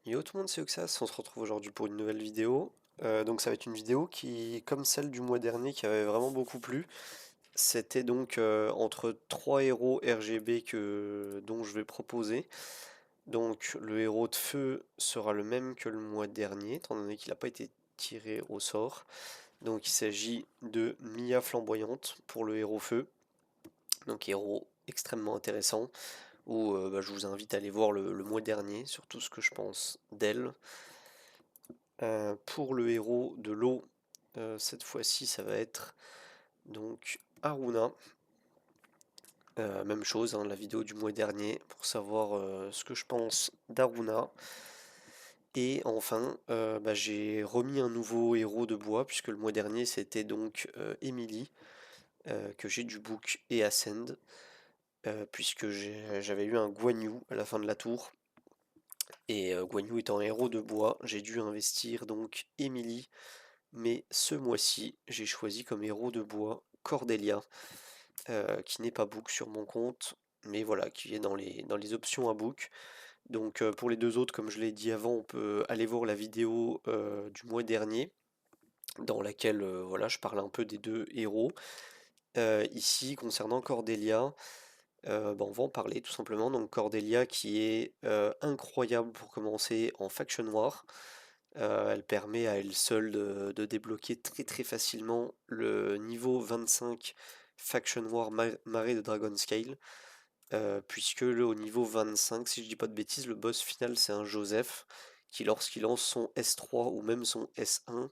Yo tout le monde, c'est Oxas, on se retrouve aujourd'hui pour une nouvelle vidéo. Donc ça va être une vidéo qui, comme celle du mois dernier, qui avait vraiment beaucoup plu. C'était donc entre trois héros RGB dont je vais proposer. Donc le héros de feu sera le même que le mois dernier, étant donné qu'il n'a pas été tiré au sort. Donc il s'agit de Mia Flamboyante pour le héros feu. Donc héros extrêmement intéressant, où je vous invite à aller voir le mois dernier sur tout ce que je pense d'elle. Pour le héros de l'eau, cette fois-ci, ça va être donc Aruna. Même chose, hein, la vidéo du mois dernier pour savoir ce que je pense d'Aruna. Et enfin, j'ai remis un nouveau héros de bois, puisque le mois dernier c'était donc Emily, que j'ai du book et Ascend, puisque j'avais eu un Guan Yu à la fin de la tour. Et Guan Yu étant un héros de bois, j'ai dû investir donc Emily. Mais ce mois-ci, j'ai choisi comme héros de bois Cordelia, qui n'est pas book sur mon compte, mais voilà, qui est dans les options à book. Donc pour les deux autres, comme je l'ai dit avant, on peut aller voir la vidéo du mois dernier, dans laquelle voilà, je parle un peu des deux héros. Ici, concernant Cordelia, on va en parler tout simplement. Donc Cordelia qui est incroyable pour commencer en Faction War. Elle permet à elle seule de débloquer très très facilement le niveau 25 Faction War Marée de Dragon Scale, puisque au niveau 25, si je dis pas de bêtises, le boss final c'est un Joseph qui lorsqu'il lance son S3 ou même son S1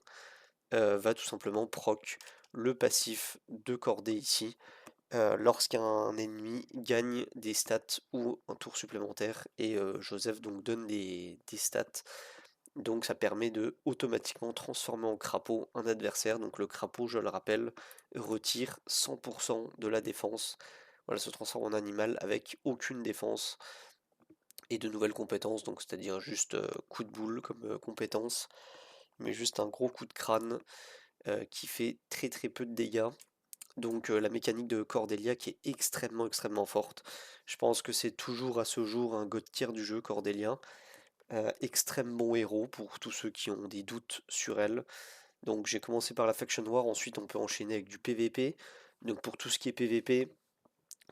va tout simplement proc le passif de cordée ici, lorsqu'un ennemi gagne des stats ou un tour supplémentaire, et Joseph donc donne des stats, donc ça permet de automatiquement transformer en crapaud un adversaire. Donc le crapaud, je le rappelle, retire 100% de la défense. Voilà, se transforme en animal avec aucune défense et de nouvelles compétences, donc c'est-à-dire juste coup de boule comme compétence, mais juste un gros coup de crâne qui fait très très peu de dégâts. Donc la mécanique de Cordelia qui est extrêmement extrêmement forte. Je pense que c'est toujours à ce jour un god tier du jeu Cordelia. Extrême bon héros pour tous ceux qui ont des doutes sur elle. Donc j'ai commencé par la Faction War, ensuite on peut enchaîner avec du PVP. Donc pour tout ce qui est PVP,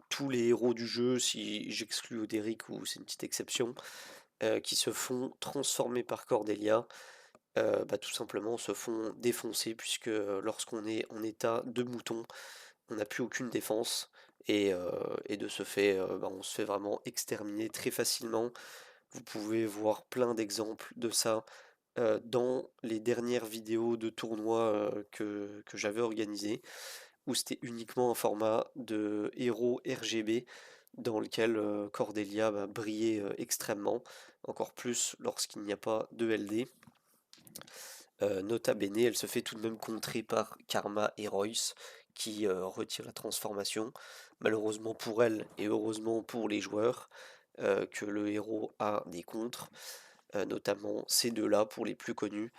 tous les héros du jeu, si j'exclus Oderic ou c'est une petite exception, qui se font transformer par Cordelia, tout simplement se font défoncer, puisque lorsqu'on est en état de mouton, on n'a plus aucune défense, et de ce fait, on se fait vraiment exterminer très facilement. Vous pouvez voir plein d'exemples de ça dans les dernières vidéos de tournois que j'avais organisées, où c'était uniquement un format de héros RGB dans lequel Cordelia brillait extrêmement, encore plus lorsqu'il n'y a pas de LD. Nota bene, elle se fait tout de même contrer par Karma et Royce qui retirent la transformation. Malheureusement pour elle et heureusement pour les joueurs, que le héros a des contres, notamment ces deux-là pour les plus connus.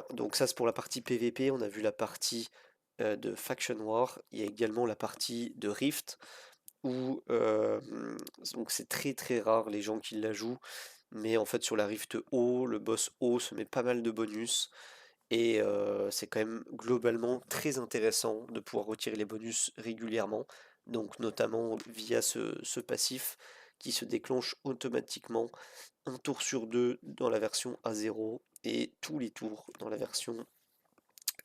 Donc ça c'est pour la partie PVP, on a vu la partie de Faction War, il y a également la partie de Rift, où donc c'est très très rare les gens qui la jouent, mais en fait sur la Rift haut, le boss haut se met pas mal de bonus, et c'est quand même globalement très intéressant de pouvoir retirer les bonus régulièrement, donc notamment via ce passif qui se déclenche automatiquement un tour sur deux dans la version A0 et tous les tours dans la version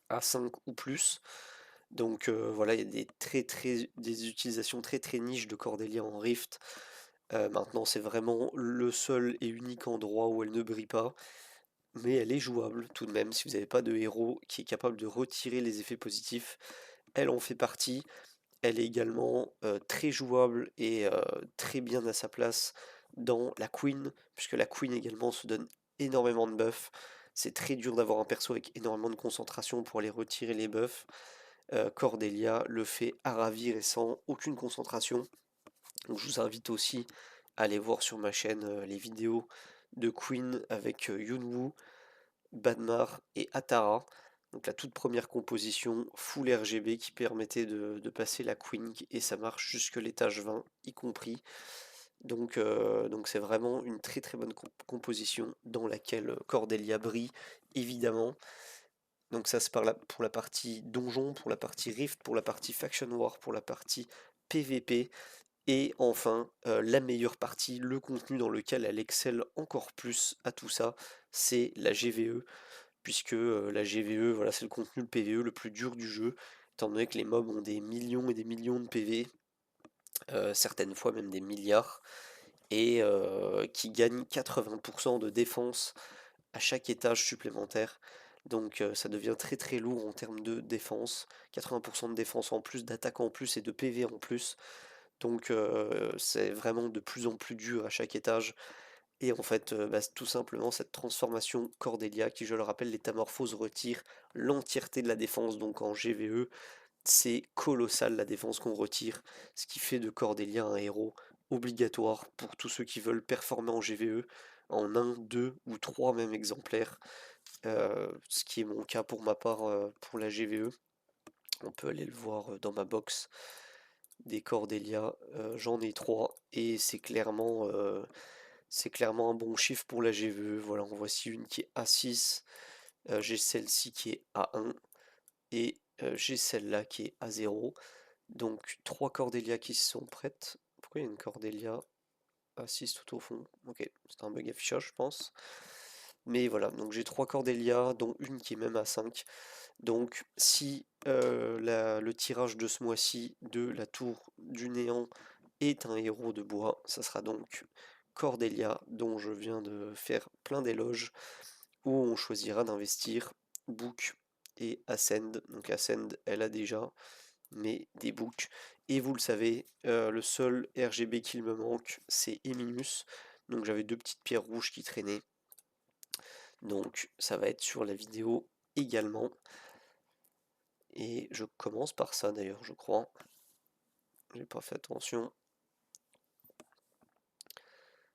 A5 ou plus. Donc voilà, il y a des utilisations très très niches de Cordelia en Rift. Maintenant, c'est vraiment le seul et unique endroit où elle ne brille pas, mais elle est jouable tout de même. Si vous n'avez pas de héros qui est capable de retirer les effets positifs, elle en fait partie. Elle est également très jouable et très bien à sa place dans la Queen, puisque la Queen également se donne énormément de buffs. C'est très dur d'avoir un perso avec énormément de concentration pour aller retirer les buffs. Cordelia le fait à ravir et sans aucune concentration. Donc je vous invite aussi à aller voir sur ma chaîne les vidéos de Queen avec Yunwu, Badmar et Atara. Donc la toute première composition full RGB qui permettait de passer la Queen, et ça marche jusque l'étage 20 y compris. Donc c'est vraiment une très très bonne composition dans laquelle Cordelia brille, évidemment. Donc ça c'est pour la partie donjon, pour la partie Rift, pour la partie Faction War, pour la partie PVP. Et enfin, la meilleure partie, le contenu dans lequel elle excelle encore plus à tout ça, c'est la GVE, puisque la GVE, voilà, c'est le contenu, le PVE le plus dur du jeu, étant donné que les mobs ont des millions et des millions de PV, certaines fois même des milliards, et qui gagnent 80% de défense à chaque étage supplémentaire. Donc ça devient très très lourd en termes de défense, 80% de défense en plus, d'attaque en plus et de PV en plus. Donc c'est vraiment de plus en plus dur à chaque étage. Et en fait, bah, tout simplement cette transformation Cordelia, qui je le rappelle, l'étamorphose retire l'entièreté de la défense, donc en GVE, c'est colossal la défense qu'on retire, ce qui fait de Cordelia un héros obligatoire pour tous ceux qui veulent performer en GVE, en un, deux ou trois même exemplaires, ce qui est mon cas pour ma part pour la GVE. On peut aller le voir dans ma box des Cordelia, j'en ai trois et c'est clairement un bon chiffre pour la GVE. Voilà, en voici une qui est A6, j'ai celle-ci qui est A1 et j'ai celle-là qui est A0. Donc trois Cordelia qui sont prêtes. Pourquoi il y a une Cordelia A6 tout au fond? Ok, c'est un bug affichage je pense. Mais voilà, donc j'ai trois Cordelia, dont une qui est même A5. Donc si le tirage de ce mois-ci de la tour du néant est un héros de bois, ça sera donc Cordelia, dont je viens de faire plein d'éloges, où on choisira d'investir Book et Ascend. Donc Ascend, elle a déjà, mais des books. Et vous le savez, le seul RGB qu'il me manque, c'est Eminus. Donc j'avais deux petites pierres rouges qui traînaient. Donc ça va être sur la vidéo également. Et je commence par ça d'ailleurs, je crois. J'ai pas fait attention.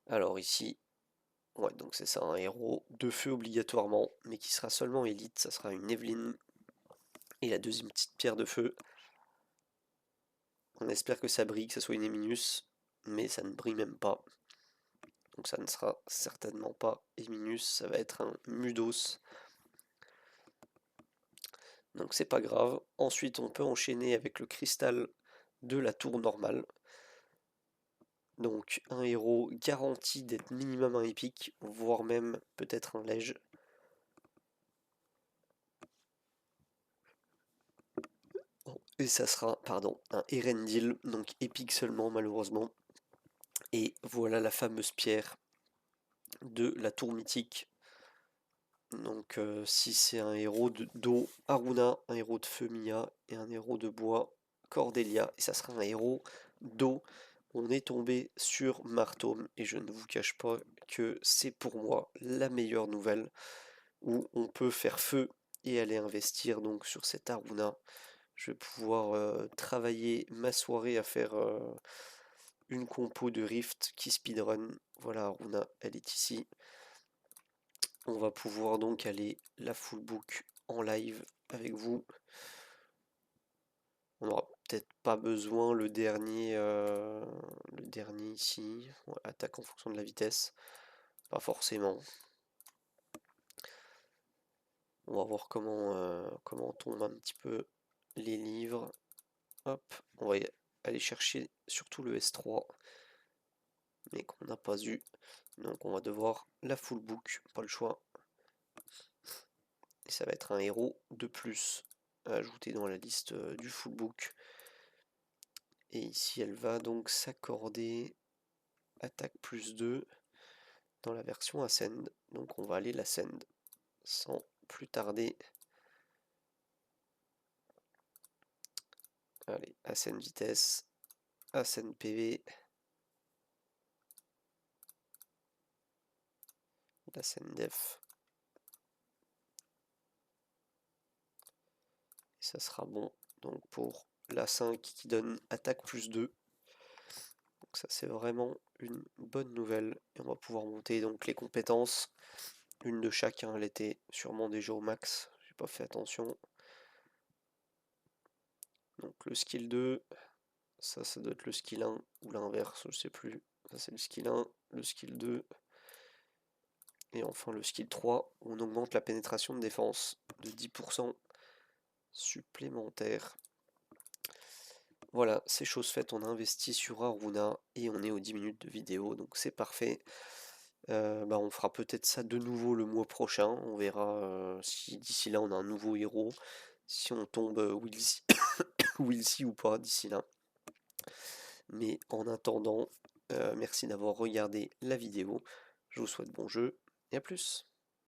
Alors ici, ouais, donc c'est ça, un héros de feu obligatoirement, mais qui sera seulement élite. Ça sera une Evelyn. Et la deuxième petite pierre de feu. On espère que ça brille, que ça soit une Eminus, mais ça ne brille même pas. Donc ça ne sera certainement pas Eminus, ça va être un Mudos. Donc c'est pas grave. Ensuite, on peut enchaîner avec le cristal de la tour normale. Donc un héros garanti d'être minimum un épique, voire même peut-être un lège. Et ça sera, pardon, un Erendil, donc épique seulement malheureusement. Et voilà la fameuse pierre de la tour mythique. Donc si c'est un héros d'eau, Aruna, un héros de feu, Mia, et un héros de bois, Cordelia, et ça sera un héros d'eau. On est tombé sur Martome, et je ne vous cache pas que c'est pour moi la meilleure nouvelle, où on peut faire feu et aller investir donc sur cette Aruna. Je vais pouvoir travailler ma soirée à faire une compo de Rift qui speedrun. Voilà, Aruna, elle est ici. On va pouvoir donc aller la full book en live avec vous. On n'aura peut-être pas besoin le dernier ici. Ouais, attaque en fonction de la vitesse. Pas forcément. On va voir comment on tombe un petit peu les livres. Hop, on va aller chercher surtout le S3, mais qu'on n'a pas eu. Donc on va devoir la full book, pas le choix. Et ça va être un héros de plus à ajouter dans la liste du full book. Et ici elle va donc s'accorder attaque plus 2 dans la version Ascend. Donc on va aller l'Ascend sans plus tarder. Allez, Ascend vitesse, Ascend PV, l'Ascend def. Et ça sera bon donc pour la 5 qui donne attaque plus 2. Donc ça c'est vraiment une bonne nouvelle. Et on va pouvoir monter donc les compétences. Une de chacun, elle était sûrement déjà au max. J'ai pas fait attention. Donc le skill 2, ça doit être le skill 1 ou l'inverse, je sais plus. Ça c'est le skill 1, le skill 2, et enfin le skill 3, où on augmente la pénétration de défense de 10% supplémentaire. Voilà, c'est chose faite, on a investi sur Aruna et on est aux 10 minutes de vidéo, donc c'est parfait. On fera peut-être ça de nouveau le mois prochain, on verra si d'ici là on a un nouveau héros, si on tombe Wilsy, Wilsy ou pas d'ici là. Mais en attendant, merci d'avoir regardé la vidéo, je vous souhaite bon jeu et à plus.